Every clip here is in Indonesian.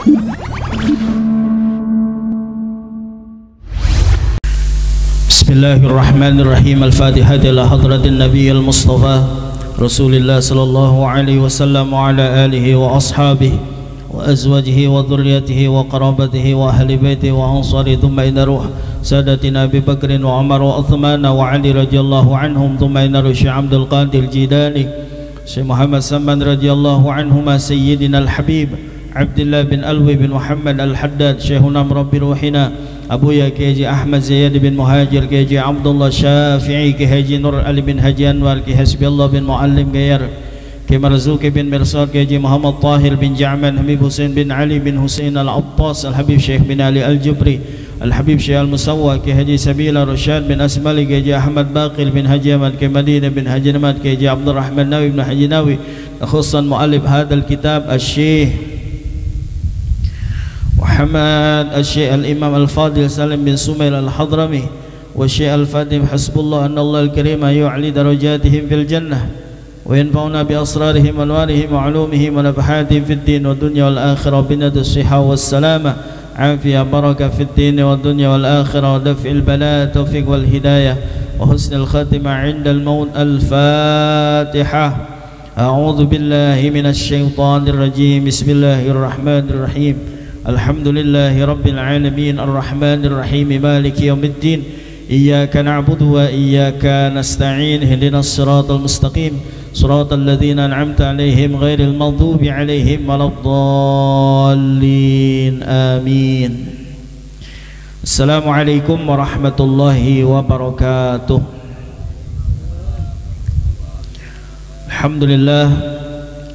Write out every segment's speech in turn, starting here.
Bismillahirrahmanirrahim. Al-Fatihah ila hadratin Nabi al-Mustafa Rasulillah sallallahu alaihi wasallam wa ala alihi wa ashabihi wa azwajihi wa dhurriyyatihi wa qarabatihi wa ahli baitihi wa ansari thumma ila ruh sadatina Abi Bakr wa Umar wa Uthman wa Ali radhiyallahu anhum thumma ila ruh Syekh Abdul Qadir Jilani Syekh Muhammad Saman radhiyallahu anhuma sayyidina al-Habib Abdullah bin Alwi bin Muhammad al-Haddad Syekhuna Rabbi ruhina Abuya Kiai Ahmad Zaid bin Muhajir, Kiai Abdullah Syafi'i, Kiai Nur Ali bin Haji Anwar, Kiai Hasbiallah bin Muallim Gayar, Kiai Marzuki bin Mirsad, Kiai Muhammad Tahir bin Ja'man, Habib Hussein bin Ali bin Hussein Al-Abbas, Al-Habib Syekh bin Ali Al-Jubri, Al-Habib Syekh Al-Musawwa, Kiai Haji Sabila Rusyad bin Asmali, Kiai Ahmad Baqil bin Haji Ahmad, Kiai Madinah bin Haji Ahmad, Kiai Abdul Rahman Nawi bin Haji Nawi, khususan mu'alif hadal kitab Al-Syekh Muhammad Al-Syekh Al-Imam Al-Fadil Salim bin Sumail Al-Hadrami wa Syekh Al-Fatim Hasbullah anna Allah Al-Karima yu'li darajatihim fil jannah wa yanfa'una bi asrarihim wa anwarihim wa ulumihim wa nafahatihim fid din wa dunya wal akhirah binadus siha was salama afiyah barakah fid din wa dunya wal akhirah wa daf'il bala taufiq wal hidayah wa husnul khatimah 'inda al-maut. Al-Fatihah. A'udzu billahi minasy syaithanir rajim. Bismillahirrahmanirrahim. Alhamdulillahi rabbil alamin arrahmanir rahim maliki yaumiddin iyyaka na'budu wa iyyaka nasta'in ihdinas siratal mustaqim siratal ladzina an'amta 'alaihim ghairil maghdubi 'alaihim waladdallin amin. Assalamualaikum warahmatullahi wabarakatuh.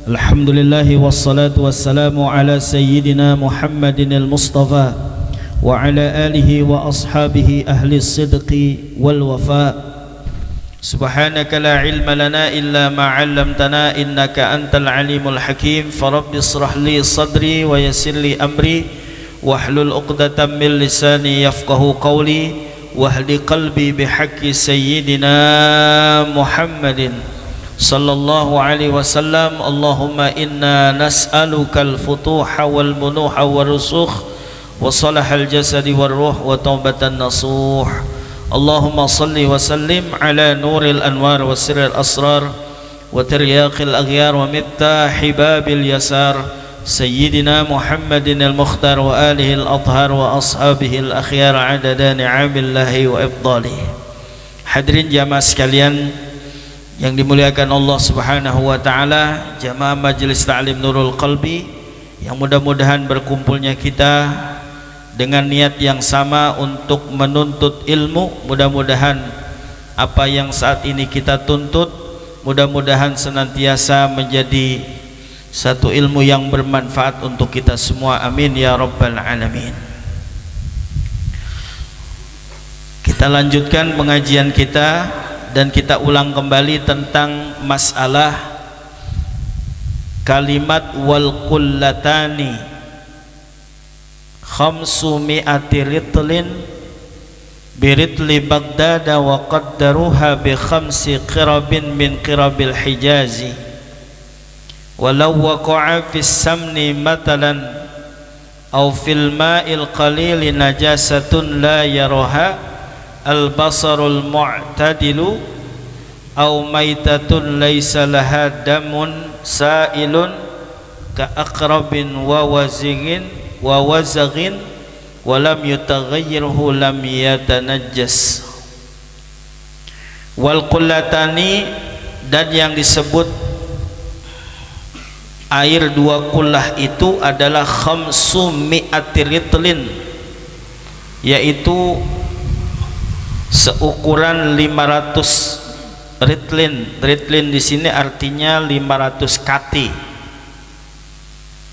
Alhamdulillah wassalatu wassalamu ala sayyidina Muhammadin al-Mustafa wa ala alihi wa ashabihi ahli sidqi wal wafa. Subhanaka la ilma lana illa ma 'allamtana innaka antal alimul hakim. Farabbi israh li sadri wa yassir li amri wahlul 'uqdatam min lisani yafqahu qawli wahdi qalbi bihaqqi sayyidina Muhammadin sallallahu alaihi wasallam. Allahumma inna nas'aluka al-futuha wal munuha wal rusukh wa salahal jasadi wal ruh wa taubatan nasuh. Allahumma salli wa sallim ala nuril anwar wa sirril asrar wa tiryaqil aghyar wa mittahi babil yasar sayyidina Muhammadin al-Mukhtar wa alihi al-athhar wa ashabihi al-akhyar adada ni'amillahi wa ifdalihi. Hadirin jamaah sekalian yang dimuliakan Allah Subhanahu wa taala, jamaah Majelis Ta'lim Nurul Qalbi, yang mudah-mudahan berkumpulnya kita dengan niat yang sama untuk menuntut ilmu. Mudah-mudahan apa yang saat ini kita tuntut mudah-mudahan senantiasa menjadi satu ilmu yang bermanfaat untuk kita semua. Amin ya rabbal alamin. Kita lanjutkan pengajian kita dan kita ulang kembali tentang masalah kalimat wal qullatani khamsu mi'ati ritlin biritli Baghdad wa qaddaruha bi khamsi qirabin min qirabil Hijazi walau waqa'a fis samni matalan aw fil ma'il qalili najasatun la yaraha al-basarul mu'tadilu aw maitatun laysa laha damun sa'ilun ka aqrabin wa wazigin wa wazagin wa lam yutaghayyirhu lam yatanajjas. Wal qullatani, dan yang disebut air dua kullah itu adalah khamsu mi'ati ritlin, yaitu seukuran 500 ritlin. Ritlin di sini artinya 500 kati.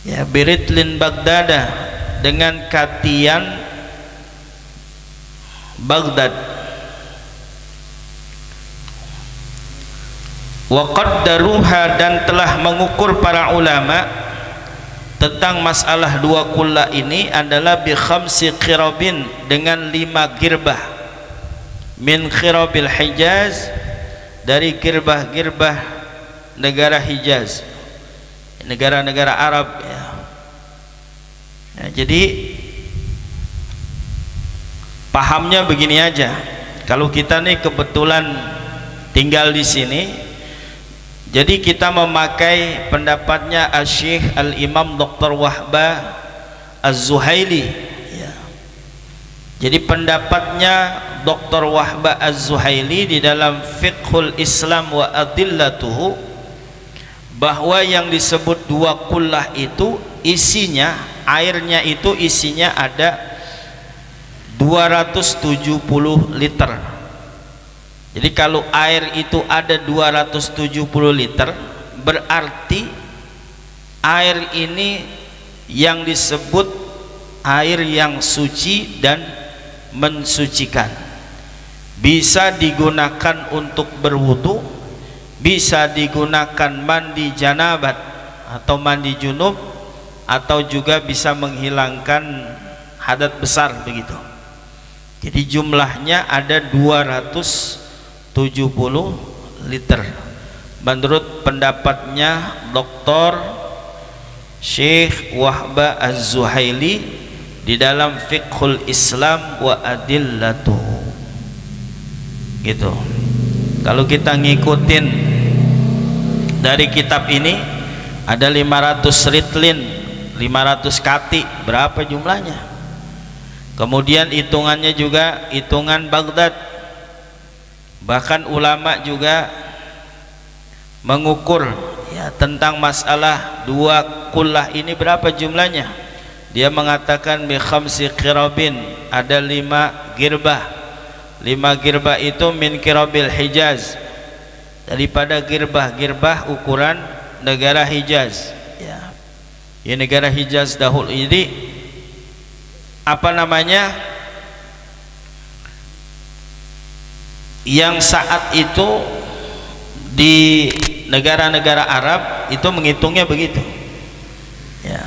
Ya, biritlin Baghdad, dengan katian Baghdad. Wa qaddaruha, dan telah mengukur para ulama tentang masalah dua kullah ini adalah bi khamsi qirabin, dengan 5 girbah min khirabil Hijaz, dari girbah-girbah negara Hijaz, negara-negara Arab ya. jadi pahamnya begini aja. Kalau kita nih kebetulan tinggal di sini, jadi kita memakai pendapatnya Asy-Syaikh Al-Imam Dr. Wahbah Az-Zuhaili ya. Jadi pendapatnya Dr. Wahbah Az-Zuhaili di dalam Fiqhul Islam wa Adillatuhu, bahwa yang disebut dua kullah itu isinya, airnya itu isinya ada 270 liter. Jadi kalau air itu ada 270 liter, berarti air ini yang disebut air yang suci dan mensucikan. Bisa digunakan untuk berwudu, bisa digunakan mandi janabat atau mandi junub, atau juga bisa menghilangkan hadat besar begitu. Jadi jumlahnya ada 270 liter menurut pendapatnya Dr. Syekh Wahbah Az-Zuhaili di dalam Fiqhul Islam wa Adillatuhu gitu. Kalau kita ngikutin dari kitab ini, ada 500 ritlin, 500 kati, berapa jumlahnya? Kemudian hitungannya juga hitungan Baghdad. Bahkan ulama juga mengukur ya tentang masalah dua kullah ini berapa jumlahnya. Dia mengatakan bi khamsi qirabin, ada 5 girbah. 5 girbah itu min qirabil Hijaz, daripada girbah-girbah ukuran negara Hijaz ya. Ini negara Hijaz dahulu. Jadi apa namanya, yang saat itu di negara-negara Arab itu menghitungnya begitu ya.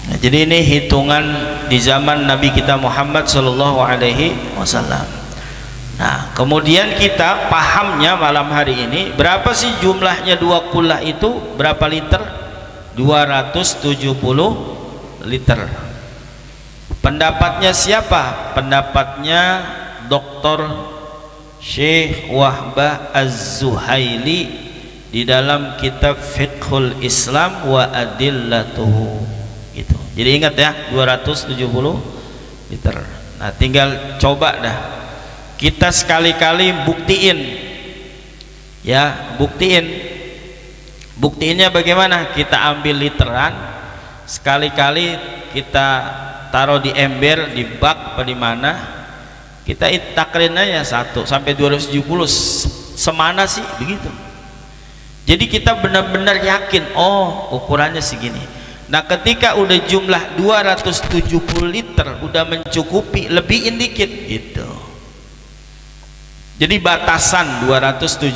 Nah, jadi ini hitungan di zaman Nabi kita Muhammad Sallallahu Alaihi Wasallam. Nah kemudian kita pahamnya malam hari ini, berapa sih jumlahnya dua kullah itu, berapa liter? 270 liter. Pendapatnya siapa? Pendapatnya Dr. Syekh Wahbah Az-Zuhaili di dalam kitab Fiqhul Islam wa Adillatuhu gitu. Jadi ingat ya, 270 liter. Nah tinggal coba dah kita sekali-kali buktiin ya, buktiinnya bagaimana? Kita ambil literan, sekali-kali kita taruh di ember, di bak apa di mana, kita takrin aja 1 sampai 270 semana sih begitu. Jadi kita benar-benar yakin, oh ukurannya segini. Nah ketika udah jumlah 270 liter udah mencukupi, lebihin dikit gitu. Jadi batasan 270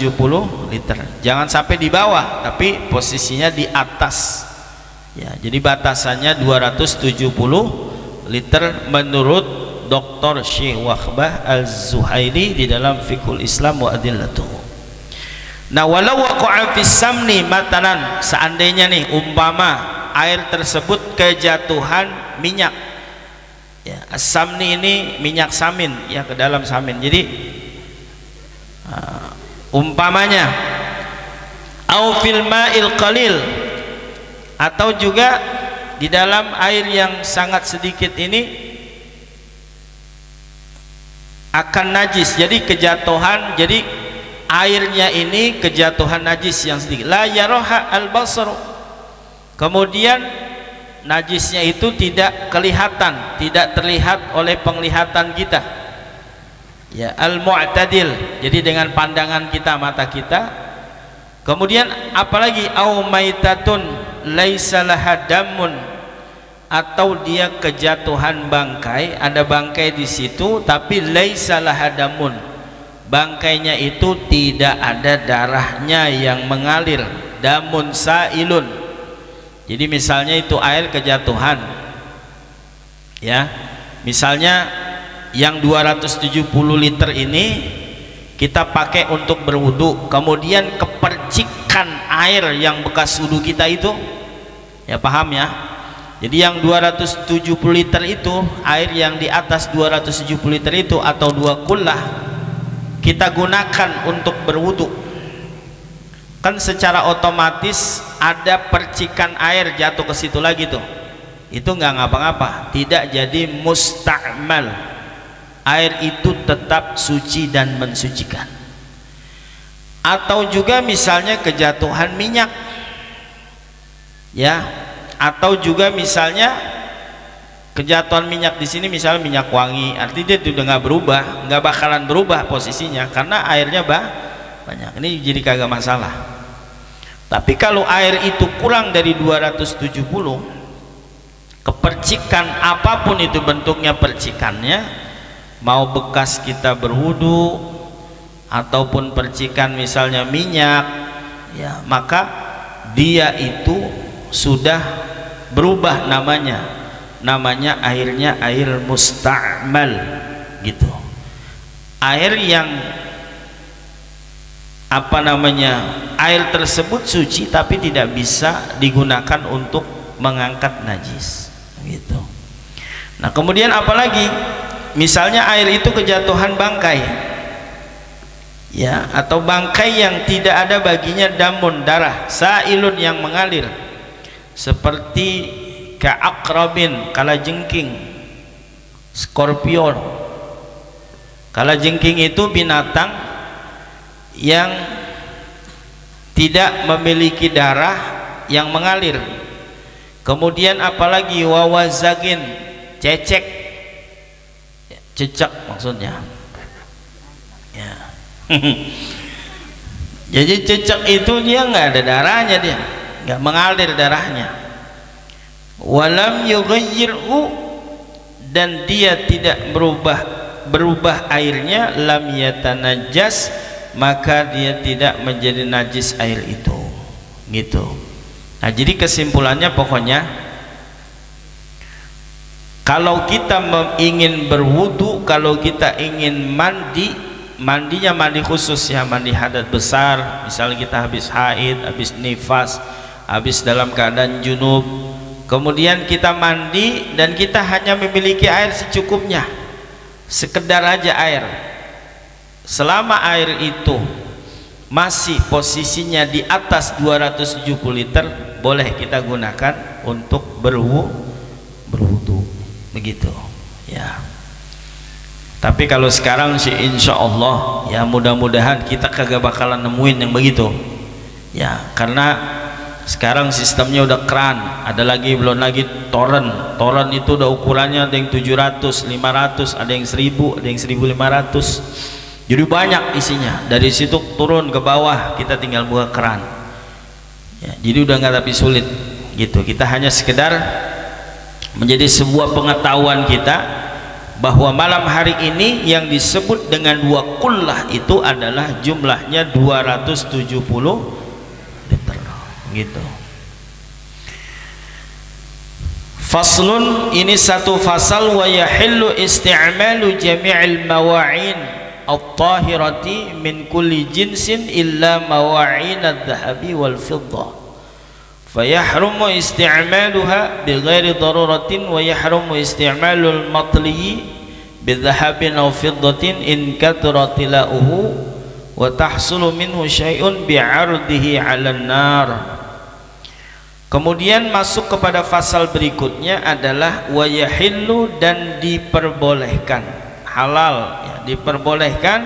liter, jangan sampai di bawah, tapi posisinya di atas ya. Jadi batasannya 270 liter menurut Dr. Syekh Wahbah Az-Zuhaili di dalam Fiqhul Islam wa Adillatuhu. Nah walau waqa'a fis samni matalan, seandainya nih umpama air tersebut kejatuhan minyak ya, as-samni ini minyak samin ya, ke dalam samin. Jadi umpamanya au fil ma'il qalil, atau juga di dalam air yang sangat sedikit ini akan najis. Jadi kejatuhan, jadi airnya ini kejatuhan najis yang sedikit, la yaroha al basar, kemudian najisnya itu tidak kelihatan, tidak terlihat oleh penglihatan kita ya, al-mu'tadil, jadi dengan pandangan kita, mata kita. Kemudian apalagi au maitatun laisa laha damun, atau dia kejatuhan bangkai, ada bangkai di situ tapi laisa laha damun, bangkainya itu tidak ada darahnya yang mengalir, damun sailun. Jadi misalnya itu air kejatuhan ya, misalnya yang 270 liter ini kita pakai untuk berwudu, kemudian kepercikan air yang bekas wudu kita itu Ya paham ya? Jadi yang 270 liter itu, air yang di atas 270 liter itu atau 2 kullah kita gunakan untuk berwudu, kan secara otomatis ada percikan air jatuh ke situ lagi tuh, itu nggak ngapa-ngapa, tidak jadi musta'mal, air itu tetap suci dan mensucikan. Atau juga misalnya kejatuhan minyak ya, atau juga misalnya kejatuhan minyak di sini, misalnya minyak wangi, artinya dia udah nggak berubah, nggak bakalan berubah posisinya karena airnya banyak, ini jadi kagak masalah. Tapi kalau air itu kurang dari 270, kepercikan apapun itu bentuknya percikannya, mau bekas kita berwudu ataupun percikan misalnya minyak ya, maka dia itu sudah berubah namanya airnya air musta'mal gitu, air yang air tersebut suci tapi tidak bisa digunakan untuk mengangkat najis gitu. Nah kemudian apalagi misalnya air itu kejatuhan bangkai ya, atau bangkai yang tidak ada baginya damun, darah sailun yang mengalir, seperti ka'akrabin, kalajengking, skorpion. Kalajengking itu binatang yang tidak memiliki darah yang mengalir. Kemudian apalagi wawazagin, cecek, cecak maksudnya ya. Jadi cecak itu dia nggak ada darahnya, dia nggak mengalir darahnya. Walam yughayyirhu, dan dia tidak berubah airnya, lam yatanajjas, maka dia tidak menjadi najis air itu gitu. Nah jadi kesimpulannya pokoknya kalau kita ingin berwudu, kalau kita ingin mandinya mandi khusus ya, mandi hadas besar, misalnya kita habis haid, habis nifas, habis dalam keadaan junub, kemudian kita mandi dan kita hanya memiliki air secukupnya, sekedar aja air. Selama air itu masih posisinya di atas 270 liter, boleh kita gunakan untuk berwudu begitu ya. Tapi kalau sekarang sih insya Allah ya, mudah-mudahan kita kagak bakalan nemuin yang begitu ya, karena sekarang sistemnya udah keran, ada lagi belum lagi toren itu udah ukurannya ada yang 700, 500, ada yang 1000, ada yang 1500, jadi banyak isinya. Dari situ turun ke bawah kita tinggal buka keran ya, jadi udah nggak tapi sulit gitu. Kita hanya sekedar menjadi sebuah pengetahuan kita bahwa malam hari ini yang disebut dengan 2 kullah itu adalah jumlahnya 270 liter gitu. Faslun, ini satu fasal, wa yahillu isti'malu jami'il mawa'in at-tahirati min kulli jinsin illa mawa'in adh-dhahabi wal fiddah, fayahrumu isti'maluha bighairi daruratin wa yahrumu isti'malul matli bidhahabin aw fiddatin in kathura tilauhu wa tahsulu minhu syai'un bi'ardihi 'alan nar. Kemudian masuk kepada fasal berikutnya adalah wa yahillu, dan diperbolehkan, halal ya, diperbolehkan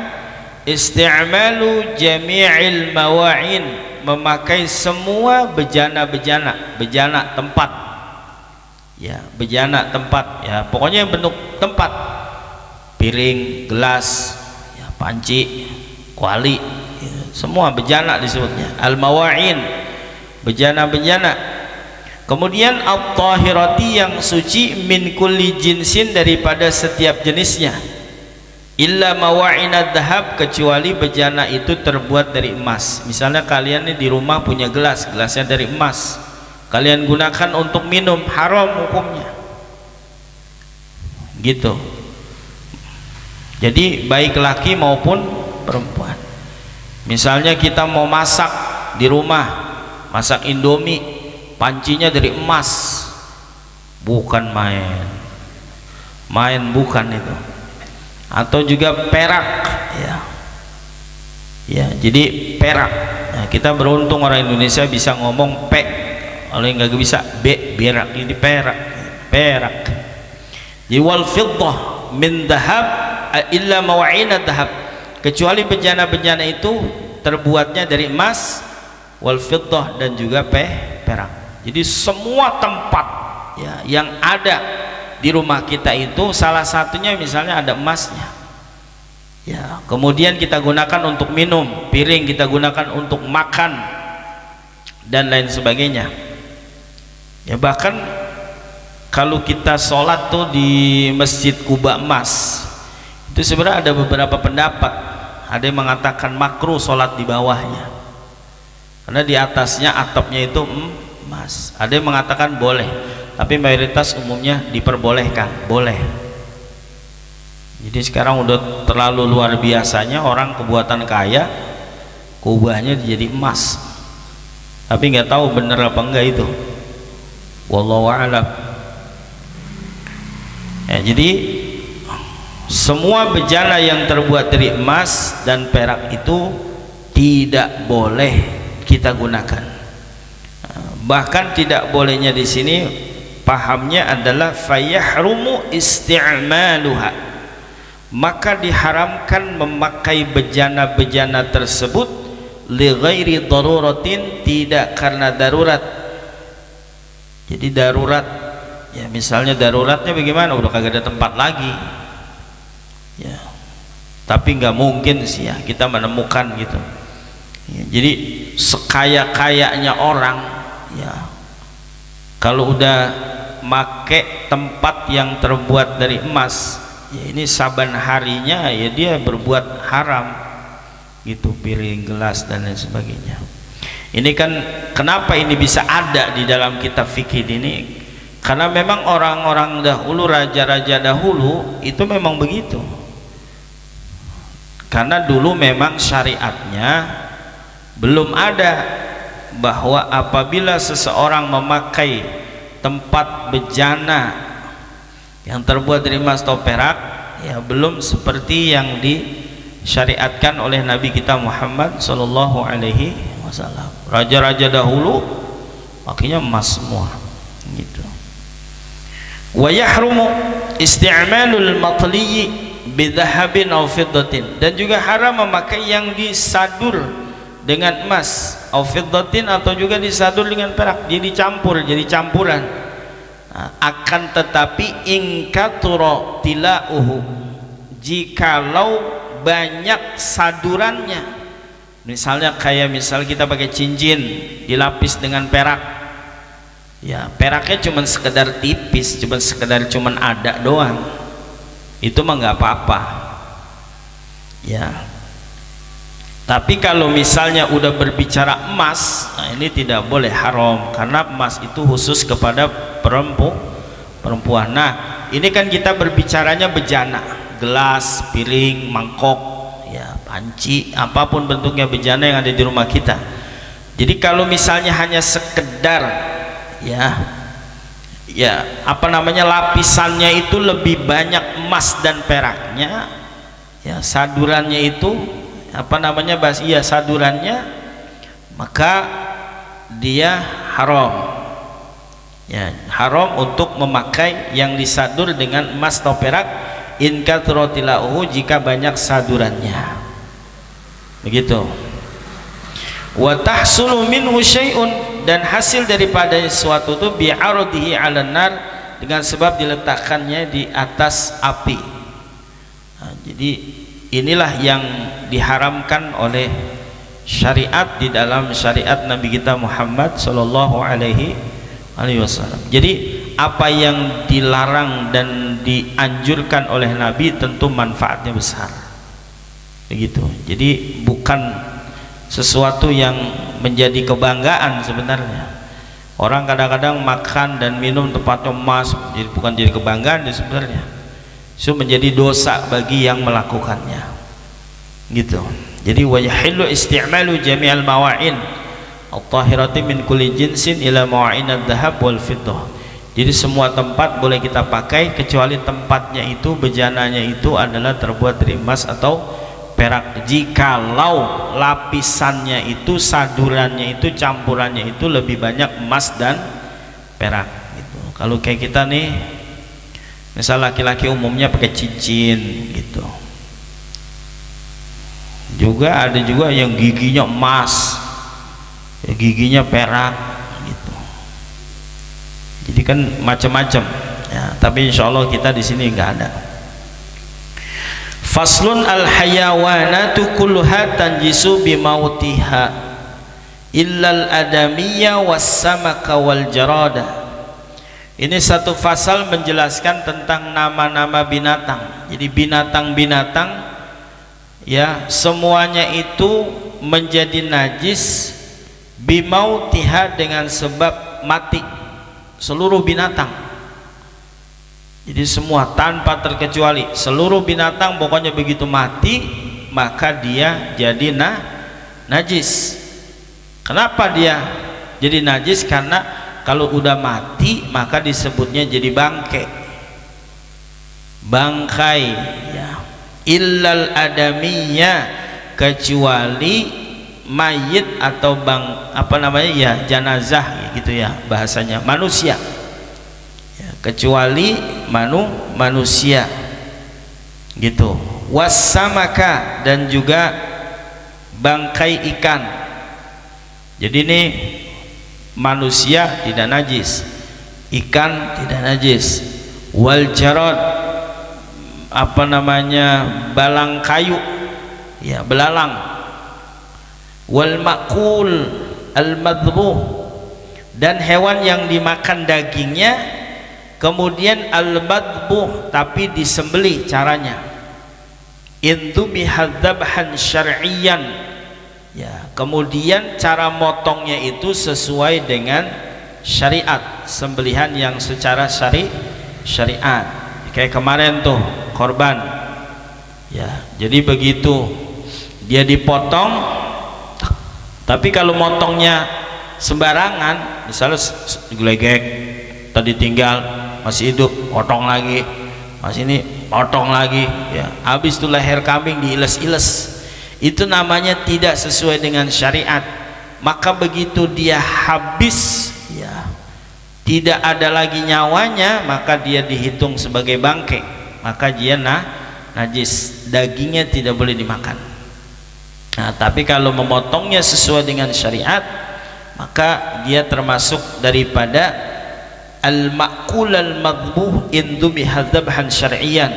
isti'malu jami'il mawa'in, memakai semua bejana tempat ya, bejana tempat ya, pokoknya yang bentuk tempat, piring, gelas ya, panci, kuali ya, semua bejana disebutnya al-mawa'in, bejana. Kemudian at-tahirati, yang suci, min kulli jinsin, daripada setiap jenisnya, illa mawa'inad dhahab, kecuali bejana itu terbuat dari emas. Misalnya kalian nih di rumah punya gelasnya dari emas, kalian gunakan untuk minum, haram hukumnya gitu. Jadi baik laki maupun perempuan. Misalnya kita mau masak di rumah, masak indomie, pancinya dari emas, bukan main bukan itu. Atau juga perak, ya jadi perak. Nah, kita beruntung orang Indonesia bisa ngomong pe, kalau nggak bisa berak, ini perak. Jadi wal fiddah min dahab illa mawa'ina dahab, kecuali bejana-bejana itu terbuatnya dari emas, wal fiddah, dan juga perak. Jadi semua tempat ya yang ada di rumah kita itu salah satunya misalnya ada emasnya, ya kemudian kita gunakan untuk minum, piring kita gunakan untuk makan dan lain sebagainya. Ya bahkan kalau kita sholat tuh di Masjid Kuba emas itu sebenarnya ada beberapa pendapat. Ada yang mengatakan makruh sholat di bawahnya karena di atasnya atapnya itu emas. Ada yang mengatakan boleh, tapi mayoritas umumnya diperbolehkan, boleh. Jadi sekarang udah terlalu luar biasanya orang kebuatan kaya kubahnya jadi emas, tapi nggak tahu bener apa enggak itu, wallahu a'lam. Ya, jadi semua bejana yang terbuat dari emas dan perak itu tidak boleh kita gunakan. Bahkan tidak bolehnya di sini pahamnya adalah fayahrumu isti'maluha, maka diharamkan memakai bejana-bejana tersebut li ghairi daruratin, tidak karena darurat. Jadi darurat, ya misalnya daruratnya bagaimana, udah kagak ada tempat lagi ya, tapi nggak mungkin sih ya kita menemukan gitu ya. Jadi sekaya-kayanya orang ya, kalau udah make tempat yang terbuat dari emas ya, ini saban harinya ya dia berbuat haram gitu, piring, gelas dan lain sebagainya. Ini kan kenapa ini bisa ada di dalam kitab fikih ini, karena memang orang-orang dahulu, raja-raja dahulu itu memang begitu. Karena dulu memang syariatnya belum ada bahwa apabila seseorang memakai tempat bejana yang terbuat dari emas atau perak ya, belum seperti yang disyariatkan oleh Nabi kita Muhammad sallallahu alaihi wasallam. Raja-raja dahulu makanya emas semua gitu. Wa yahrumu isti'malul matliyi bidhahabin aw fiddatin, dan juga haram memakai yang disadur dengan emas aw fiddatin, atau juga disadur dengan perak, jadi campur, jadi campuran. Nah, akan tetapi ingkatura tilauhu, jikalau banyak sadurannya, misalnya kayak misal kita pakai cincin dilapis dengan perak ya, peraknya cuma sekedar tipis, cuma ada doang, itu mah nggak apa-apa ya. Tapi kalau misalnya udah berbicara emas, nah ini tidak boleh, haram, karena emas itu khusus kepada perempuan. Nah ini kan kita berbicaranya bejana, gelas, piring, mangkok ya, panci, apapun bentuknya bejana yang ada di rumah kita. Jadi kalau misalnya hanya sekedar ya apa namanya, lapisannya itu lebih banyak emas dan peraknya ya, sadurannya itu apa namanya, sadurannya, maka dia haram ya, haram untuk memakai yang disadur dengan emas atau perak in kathrotilauhu, jika banyak sadurannya begitu. Wa tahsulu minhu syai'un, dan hasil daripada suatu itu bi'ardihi 'alan nar, dengan sebab diletakkannya di atas api. Nah, jadi inilah yang diharamkan oleh syariat di dalam syariat Nabi kita Muhammad sallallahu alaihi wasallam. Jadi apa yang dilarang dan dianjurkan oleh Nabi tentu manfaatnya besar begitu. Jadi bukan sesuatu yang menjadi kebanggaan sebenarnya. Orang kadang-kadang makan dan minum tempatnya emas, jadi bukan jadi kebanggaan sebenarnya, itu menjadi dosa bagi yang melakukannya gitu. Jadi wa yahillu isti'malu jami'al mawa'in at-tahirati min kulli jinsin ila ma'inad dhahab wal fiddah. Jadi semua tempat boleh kita pakai kecuali tempatnya itu, bejananya itu adalah terbuat dari emas atau perak. Jikalau lapisannya itu, sadurannya itu, campurannya itu lebih banyak emas dan perak gitu. Kalau kayak kita nih, misal laki-laki umumnya pakai cincin gitu. Juga ada juga yang giginya emas, giginya perak gitu. Jadi kan macam-macam ya, tapi insya Allah kita di sini nggak ada. Faslun al hayawanatu kulluha tanjisu bimautiha illal adamiyya was samaka wal jarada. Ini satu fasal menjelaskan tentang nama-nama binatang. Jadi binatang-binatang ya semuanya itu menjadi najis bimautiha dengan sebab mati, seluruh binatang. Jadi semua tanpa terkecuali, seluruh binatang pokoknya begitu mati maka dia jadi najis. Kenapa dia jadi najis? Karena kalau udah mati maka disebutnya jadi bangkai ya. Illal adamiyya, kecuali mayit atau jenazah gitu ya bahasanya, manusia ya, kecuali manusia gitu. Wassamaka, dan juga bangkai ikan. Jadi ini manusia tidak najis, ikan tidak najis. Wal jarad, balang kayu ya, belalang. Wal ma'kul al madbuh, dan hewan yang dimakan dagingnya, kemudian al madbuh tapi disembelih caranya. Intu bihadzabhan syar'iyyan ya, kemudian cara motongnya itu sesuai dengan syariat, sembelihan yang secara syariat. Kayak kemarin tuh korban ya, jadi begitu dia dipotong, tapi kalau motongnya sembarangan, misalnya gelegek tadi tinggal masih hidup, potong lagi, masih ini potong lagi ya, habis itu leher kambing diiles-iles, itu namanya tidak sesuai dengan syariat. Maka begitu dia habis ya, tidak ada lagi nyawanya, maka dia dihitung sebagai bangkai, maka dia najis, dagingnya tidak boleh dimakan. Nah, tapi kalau memotongnya sesuai dengan syariat, maka dia termasuk daripada al-ma'kul al-madbuh indu bihadzabhan syar'iyyan.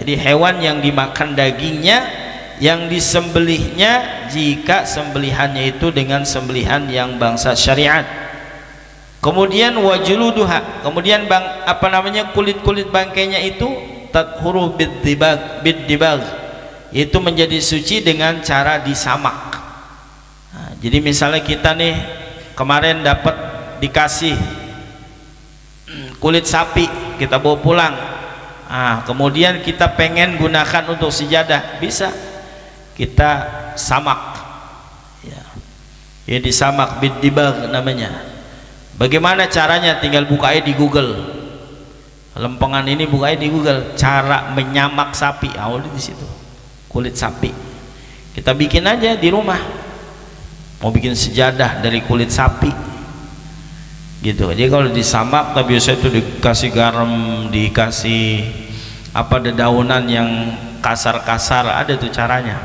Jadi hewan yang dimakan dagingnya, yang disembelihnya jika sembelihannya itu dengan sembelihan yang bangsa syariat. Kemudian wajuluduha, kemudian kulit-kulit bangkainya itu tathuru bid-dibag, itu menjadi suci dengan cara disamak. Nah, jadi misalnya kita nih kemarin dapat dikasih kulit sapi, kita bawa pulang, kemudian kita pengen gunakan untuk sejadah, bisa kita samak ya, disamak bid-dibag namanya. Bagaimana caranya? Tinggal buka aja di Google, lempengan ini buka aja di Google, cara menyamak sapi, awalnya di situ, kulit sapi. Kita bikin aja di rumah, mau bikin sejadah dari kulit sapi gitu. Jadi kalau disamak, tapi biasanya itu dikasih garam, dikasih dedaunan yang kasar-kasar, ada tuh caranya.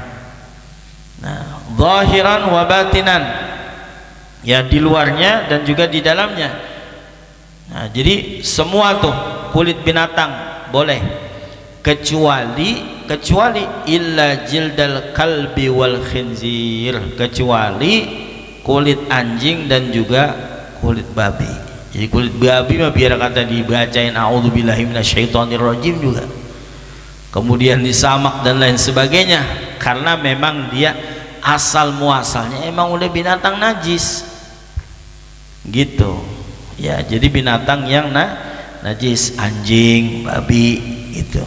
Nah, zahiran wa batinan ya, di luarnya dan juga di dalamnya. Nah, jadi semua tuh kulit binatang boleh, kecuali illa jildal kalbi wal khinzir, kecuali kulit anjing dan juga kulit babi. Jadi kulit babi mah biar kata dibacain a'udzubillahi minasyaitonirrajim juga, kemudian disamak dan lain sebagainya, karena memang dia asal muasalnya emang udah binatang najis gitu ya. Jadi binatang yang najis, anjing, babi gitu.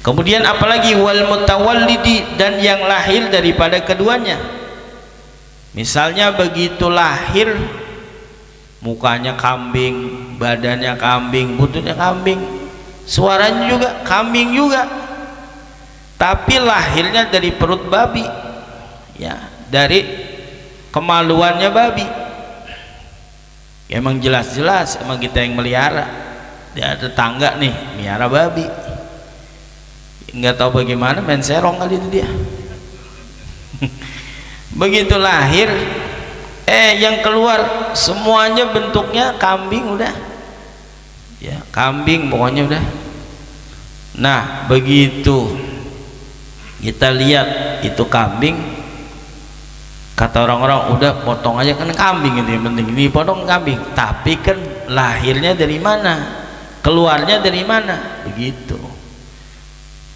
Kemudian apalagi wal mutawallidi, dan yang lahir daripada keduanya Misalnya begitu lahir mukanya kambing, badannya kambing, buntutnya kambing, suaranya juga kambing juga, tapi lahirnya dari perut babi, ya, dari kemaluannya babi. Emang jelas-jelas emang kita yang melihara. Dia tetangga nih melihara babi, nggak tahu bagaimana main serong kali itu dia. Begitu lahir yang keluar semuanya bentuknya kambing udah, ya kambing pokoknya udah. Nah begitu kita lihat itu kambing, kata orang-orang udah potong aja kan kambing, itu yang penting ini potong kambing. Tapi kan lahirnya dari mana, keluarnya dari mana, begitu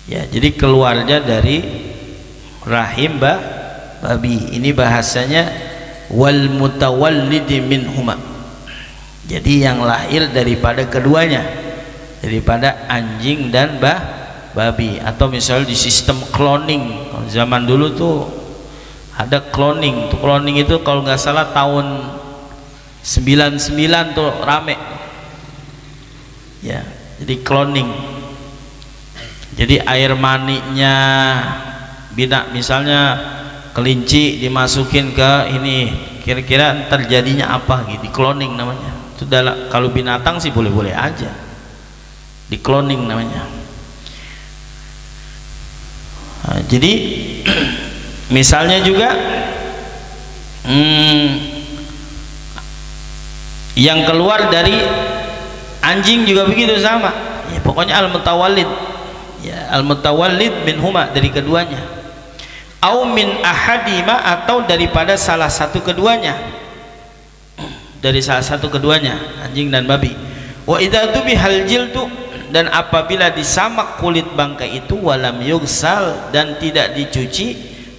ya. Jadi keluarnya dari rahim babi. Ini bahasanya wal mutawallidi minhuma, jadi yang lahir daripada keduanya, daripada anjing dan babi. Atau misalnya di sistem cloning, zaman dulu tuh ada cloning. Tuh cloning itu kalau nggak salah tahun 99 tuh rame ya. Jadi cloning, jadi air maninya bina, misalnya kelinci dimasukin ke ini, kira-kira terjadinya apa gitu, di cloning namanya. Itu kalau binatang sih boleh-boleh aja, di cloning namanya. Nah, jadi misalnya juga yang keluar dari anjing juga begitu sama ya, pokoknya al-mutawallid ya, al-mutawallid minhuma, dari keduanya. Au min ahadima, atau daripada salah satu keduanya, dari salah satu keduanya, anjing dan babi. Wa idza tubihal jildu, dan apabila disamak kulit bangkai itu, walam yugsal, dan tidak dicuci,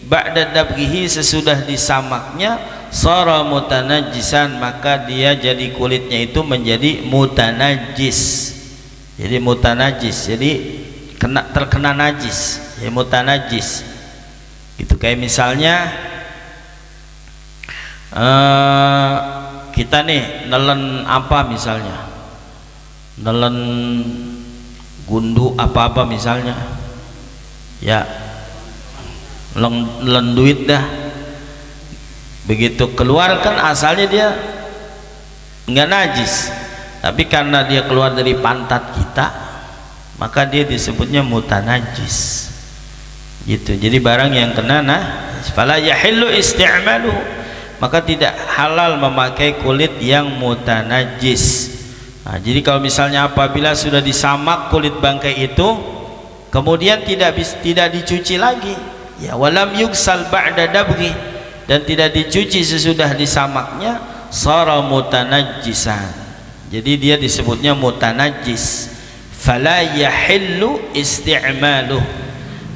ba'da dabghihi, sesudah disamaknya, sara mutanajjisan, maka dia jadi kulitnya itu menjadi mutanajjis. Jadi mutanajjis, jadi terkena najis, ya mutanajjis. Itu kayak misalnya kita nih nelen apa misalnya, nelen gundu apa-apa misalnya ya, nelen duit dah, begitu keluar kan asalnya dia nggak najis, tapi karena dia keluar dari pantat kita maka dia disebutnya mutanajis gitu. Jadi barang yang kena fala yahillu isti'maluhu, maka tidak halal memakai kulit yang mutanajis. Nah, jadi kalau misalnya apabila sudah disamak kulit bangkai itu kemudian tidak dicuci lagi ya, walam yugsal ba'da dabghi, dan tidak dicuci sesudah disamaknya, sara mutanajjisan, jadi dia disebutnya mutanajis. Fala yahillu isti'maluhu,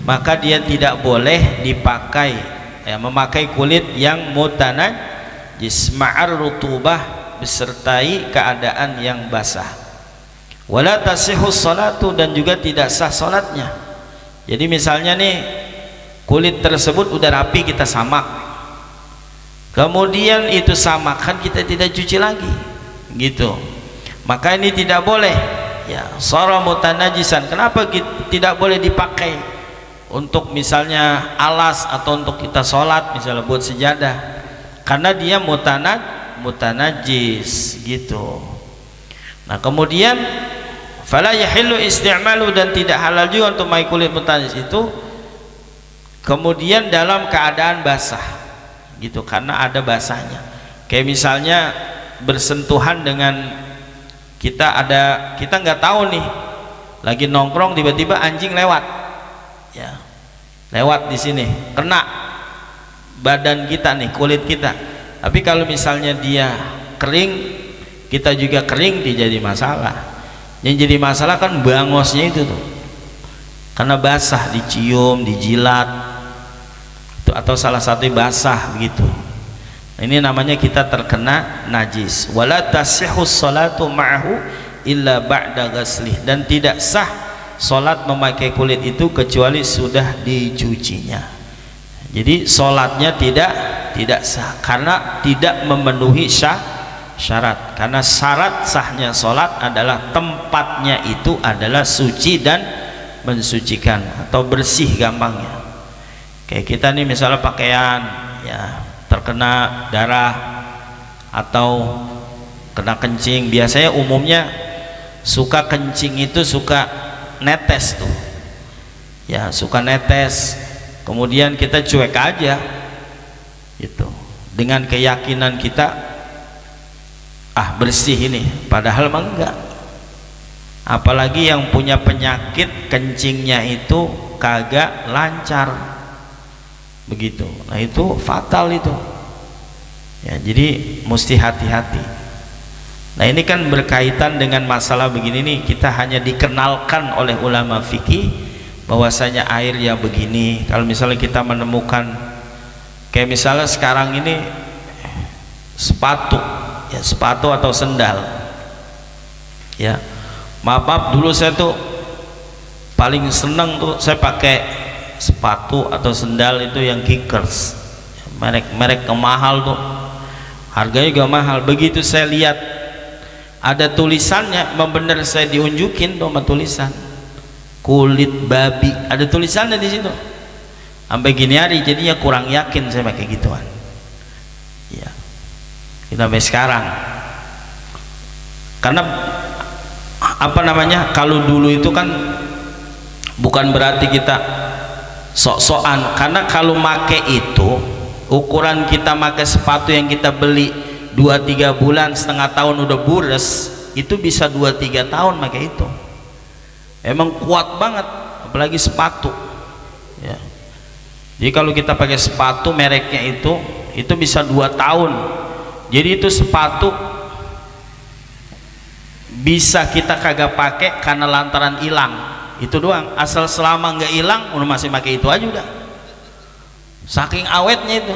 maka dia tidak boleh dipakai ya, memakai kulit yang mutanajjis, ma'ar rutubah, besertai keadaan yang basah. Wala tasihhu sholatu, dan juga tidak sah salatnya. Jadi misalnya nih kulit tersebut udah rapi kita samak, kemudian itu samakan kita tidak cuci lagi gitu, maka ini tidak boleh ya, shara mutanajisan. Kenapa tidak boleh dipakai untuk misalnya alas atau untuk kita sholat misalnya buat sejadah, karena dia mutanajis gitu. Nah kemudian fala yahillu isti'malu, dan tidak halal juga untuk memakai kulit mutanajis itu kemudian dalam keadaan basah gitu, karena ada basahnya. Kayak misalnya bersentuhan dengan kita nggak tahu nih lagi nongkrong, tiba-tiba anjing lewat ya, lewat di sini, kena badan kita nih, kulit kita. Tapi kalau misalnya dia kering, kita juga kering, dia jadi masalah. Yang jadi masalah kan bangosnya itu tuh, karena basah, dicium, dijilat itu, atau salah satu basah begitu. Ini namanya kita terkena najis. Wala tasihhu sholatu ma'ahu illa ba'da ghaslih, dan tidak sah sholat memakai kulit itu kecuali sudah dicucinya. Jadi sholatnya tidak sah karena tidak memenuhi syarat. Karena syarat sahnya sholat adalah tempatnya itu adalah suci dan mensucikan atau bersih gampangnya. Kayak kita nih misalnya pakaian ya terkena darah atau kena kencing, biasanya umumnya suka kencing itu suka netes tuh ya, suka netes, kemudian kita cuek aja gitu dengan keyakinan kita bersih ini, padahal mah enggak. Apalagi yang punya penyakit kencingnya itu kagak lancar begitu, nah itu fatal itu ya. Jadi mesti hati-hati. Nah ini kan berkaitan dengan masalah begini nih, kita hanya dikenalkan oleh ulama fikih bahwasanya air ya begini. Kalau misalnya kita menemukan kayak misalnya sekarang ini sepatu ya, sepatu atau sendal ya, maaf dulu saya tuh paling seneng tuh saya pakai sepatu atau sendal itu yang Kickers, merek mahal tuh, harganya juga mahal. Begitu saya lihat ada tulisannya, bener saya diunjukin tuh sama tulisan kulit babi, ada tulisannya di situ. Sampai gini hari jadinya kurang yakin saya pakai gituan ya, kita sampai sekarang. Karena apa namanya, kalau dulu itu kan bukan berarti kita sok-sokan, karena kalau make itu ukuran kita make sepatu yang kita beli 2-3 bulan, setengah tahun udah bures, itu bisa 2-3 tahun pakai itu. Emang kuat banget, apalagi sepatu ya. Jadi kalau kita pakai sepatu mereknya itu bisa 2 tahun. Jadi itu sepatu bisa kita kagak pakai karena lantaran hilang, itu doang. Asal selama nggak hilang udah masih pakai itu aja udah, saking awetnya itu.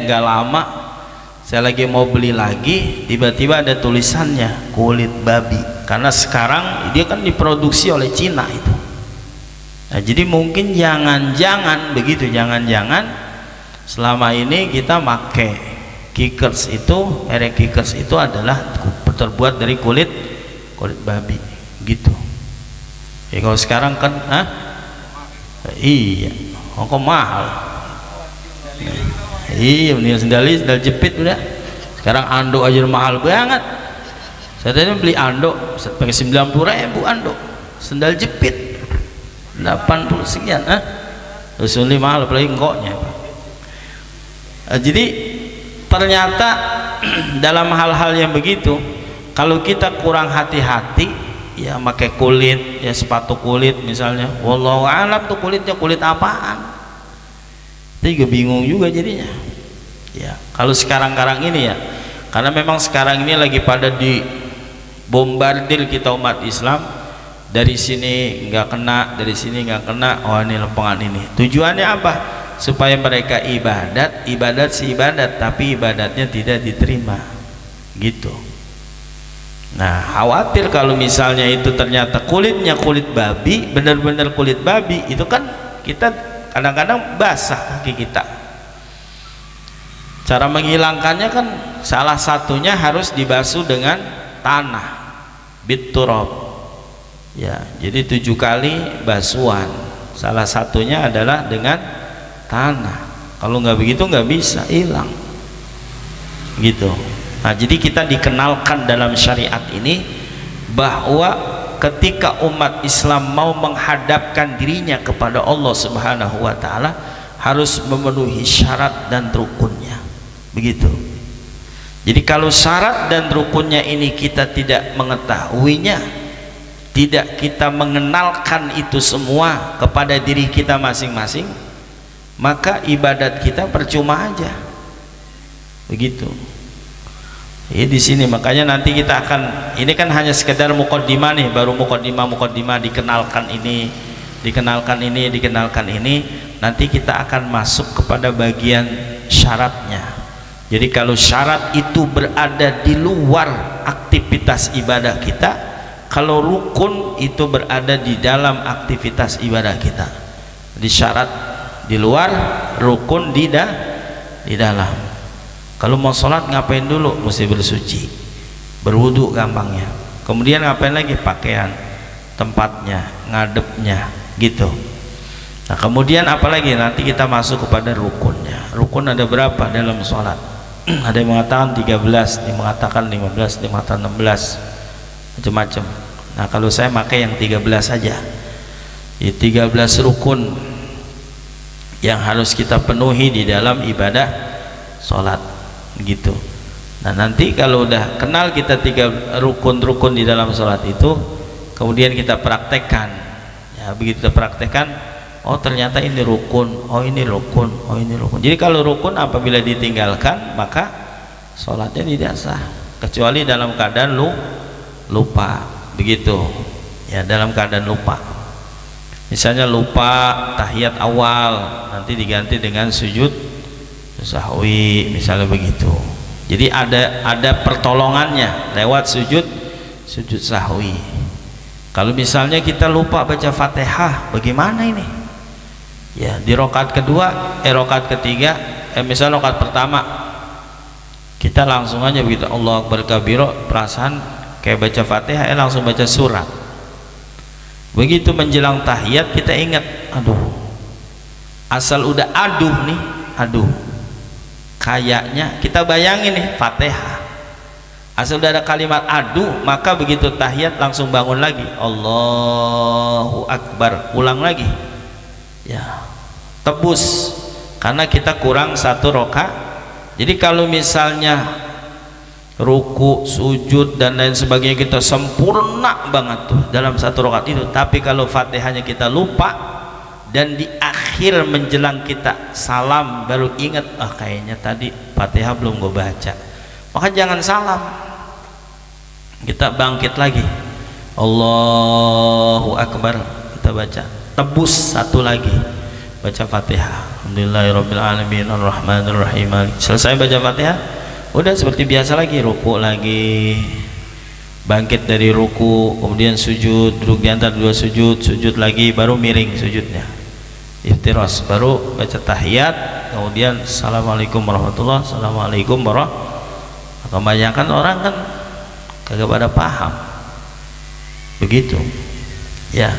Nggak lama saya lagi mau beli lagi, tiba-tiba ada tulisannya kulit babi, karena sekarang dia kan diproduksi oleh Cina itu. Nah, jadi mungkin jangan-jangan begitu, jangan-jangan selama ini kita pakai Kickers itu, merek Kickers itu adalah terbuat dari kulit babi gitu ya. Kalau sekarang kan iya kok mahal. Iya, mendingan sendal jepit udah. Sekarang anduk aja mahal banget. Saya tadi beli anduk pakai 90.000 anduk, sendal jepit 80 sekian. Usulnya mahal, apalagi engkoknya. Jadi ternyata dalam hal-hal yang begitu, kalau kita kurang hati-hati ya, pakai kulit ya, sepatu kulit misalnya, wallahu alam tuh kulitnya kulit apaan, itu juga bingung juga jadinya ya. Kalau sekarang ini ya, karena memang sekarang ini lagi pada dibombardir kita umat Islam, dari sini nggak kena, dari sini nggak kena, oh ini lempengan ini. Tujuannya apa? Supaya mereka ibadat si ibadat, tapi ibadatnya tidak diterima gitu. Nah khawatir kalau misalnya itu ternyata kulitnya kulit babi, benar-benar kulit babi, itu kan kita kadang-kadang basah kaki kita. Cara menghilangkannya kan salah satunya harus dibasuh dengan tanah, biturab ya. Jadi 7 kali basuhan, salah satunya adalah dengan tanah. Kalau nggak begitu nggak bisa, hilang gitu. Nah jadi kita dikenalkan dalam syariat ini bahwa ketika umat Islam mau menghadapkan dirinya kepada Allah Subhanahu wa Ta'ala, harus memenuhi syarat dan rukunnya begitu. Jadi kalau syarat dan rukunnya ini kita tidak mengetahuinya, tidak kita mengenalkan itu semua kepada diri kita masing-masing, maka ibadat kita percuma aja begitu. Di sini makanya nanti kita akan, ini kan hanya sekedar mukaddimah nih, baru mukaddimah dikenalkan ini, dikenalkan ini. Nanti kita akan masuk kepada bagian syaratnya. Jadi kalau syarat itu berada di luar aktivitas ibadah kita, kalau rukun itu berada di dalam aktivitas ibadah kita. Jadi syarat di luar, rukun di dalam. Kalau mau sholat ngapain dulu? Mesti bersuci, berwudu gampangnya. Kemudian ngapain lagi? Pakaian, tempatnya, ngadepnya, gitu. Nah kemudian apalagi? Nanti kita masuk kepada rukunnya. Rukun ada berapa dalam sholat? Ada yang mengatakan 13, ada yang mengatakan 15, ada yang mengatakan 16, macam-macam. Nah kalau saya pakai yang 13 saja. Ya, 13 rukun yang harus kita penuhi di dalam ibadah sholat, gitu. Nah nanti kalau udah kenal kita 3 rukun-rukun di dalam sholat itu, kemudian kita praktekkan. Ya begitu kita praktekkan, oh ternyata ini rukun, oh ini rukun, oh ini rukun. Jadi kalau rukun apabila ditinggalkan maka sholatnya tidak sah, kecuali dalam keadaan lupa, begitu. Ya dalam keadaan lupa. Misalnya lupa tahiyat awal, nanti diganti dengan sujud sahwi, misalnya begitu. Jadi ada pertolongannya lewat sujud sahwi. Kalau misalnya kita lupa baca Fatihah, bagaimana ini? Ya di rakaat kedua, rakaat ketiga, misalnya rakaat pertama kita langsung aja begitu Allahu Akbar kabira, perasaan kayak baca Fatihah, langsung baca surat. Begitu menjelang tahiyat kita ingat, aduh, asal udah aduh nih, aduh, kayaknya kita bayangin nih Fatihah, asal udah ada kalimat aduh, maka begitu tahiyat langsung bangun lagi, Allahu Akbar, ulang lagi. Ya tebus, karena kita kurang 1 rakaat. Jadi kalau misalnya ruku, sujud dan lain sebagainya kita sempurna banget tuh dalam 1 rakaat itu, tapi kalau Fatihahnya kita lupa dan di akhir menjelang kita salam baru ingat, kayaknya tadi Fatihah belum gue baca, maka jangan salam, kita bangkit lagi, Allahu Akbar, kita baca, tebus 1 lagi, baca Fatihah, Alhamdulillahirabbil alamin arrahmanir rahim. Selesai baca Fatihah, udah seperti biasa lagi, ruku lagi, bangkit dari ruku, kemudian sujud, duduk di antara 2 sujud, sujud lagi, baru miring sujudnya, iftiras, baru baca tahiyat, kemudian assalamualaikum warahmatullahi, assalamualaikum warahmatullahi. Kebanyakan orang kan kagak pada paham begitu ya.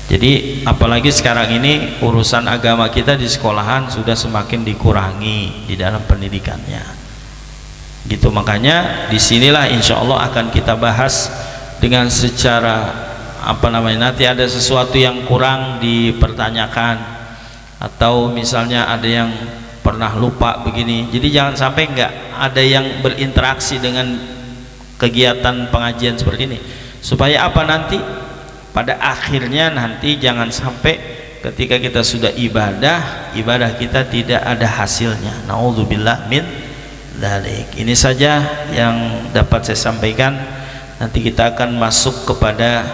Jadi apalagi sekarang ini urusan agama kita di sekolahan sudah semakin dikurangi di dalam pendidikannya, gitu. Makanya disinilah insya Allah akan kita bahas dengan secara nanti ada sesuatu yang kurang dipertanyakan, atau misalnya ada yang pernah lupa begini. Jadi jangan sampai nggak ada yang berinteraksi dengan kegiatan pengajian seperti ini, supaya apa, nanti pada akhirnya nanti jangan sampai ketika kita sudah ibadah kita tidak ada hasilnya. Nauzubillah min dzalik. Ini saja yang dapat saya sampaikan. Nanti kita akan masuk kepada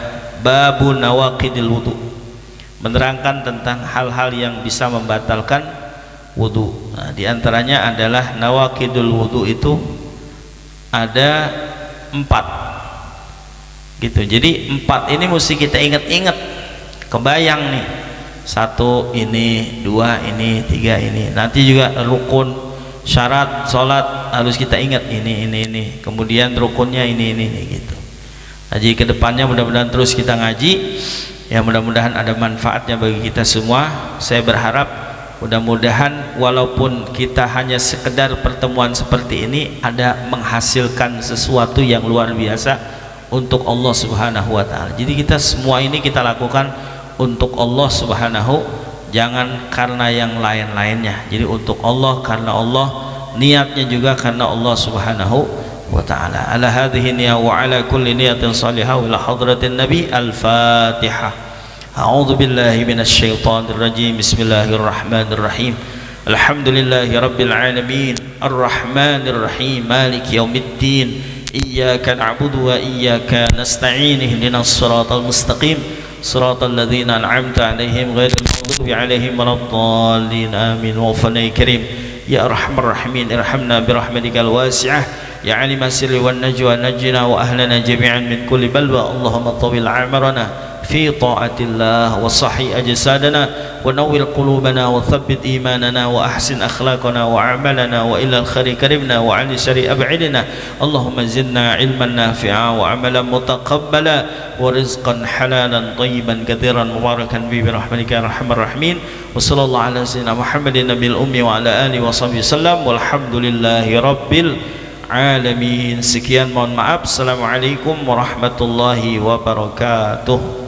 babun nawaqidil wudu, menerangkan tentang hal-hal yang bisa membatalkan wudu. Nah, diantaranya adalah nawaqidul wudu itu ada 4 gitu. Jadi 4 ini mesti kita ingat-ingat, kebayang nih, 1 ini, 2 ini, 3 ini. Nanti juga rukun syarat sholat harus kita ingat, ini, kemudian rukunnya ini gitu. Nah, jadi kedepannya mudah-mudahan terus kita ngaji ya, mudah-mudahan ada manfaatnya bagi kita semua. Saya berharap mudah-mudahan walaupun kita hanya sekedar pertemuan seperti ini ada menghasilkan sesuatu yang luar biasa untuk Allah Subhanahu wa ta'ala. Jadi kita semua ini kita lakukan untuk Allah Subhanahu, jangan karena yang lain-lainnya. Jadi untuk Allah, karena Allah, niatnya juga karena Allah Subhanahu wa ta'ala. Ala hadhihi niyya wa ala kulli niyatin salihah ila hadratin nabi. Al-Fatihah. A'udzu billahi minasy syaithanir rajim. Bismillahirrahmanirrahim. Alhamdulillahi rabbil alamin. Arrahmanir rahim. Maliki yaumiddin. Iyyaka na'budu wa iyyaka nasta'in. Ihdinas siratal mustaqim. Siratal ladzina an'amta 'alaihim ghairil maghdubi 'alaihim waladdallin. Amin. Wa fani karim ya arhamar rahimin irhamna bi rahmatikal wasi'ah ya 'alim sirri wan najwa najjina wa ahlana jami'an min kulli balwa. Allahumma tawil 'amarana في طاعة الله وصحي أجسادنا ونور قلوبنا وثبت إيماننا وأحسن أخلاقنا وأعمالنا وإلى الخير كرمنا وعن الشر أبعدنا اللهم زدنا علما نافعا وعملا متقبلا ورزقا حلالا طيبا كثيرا مباركا فيه برحمتك يا أرحم الراحمين وصلى الله على سيدنا محمد النبي الأمي وعلى آله وصحبه وسلم والحمد لله رب العالمين. Sekian, mohon maaf. Assalamualaikum warahmatullahi wabarakatuh.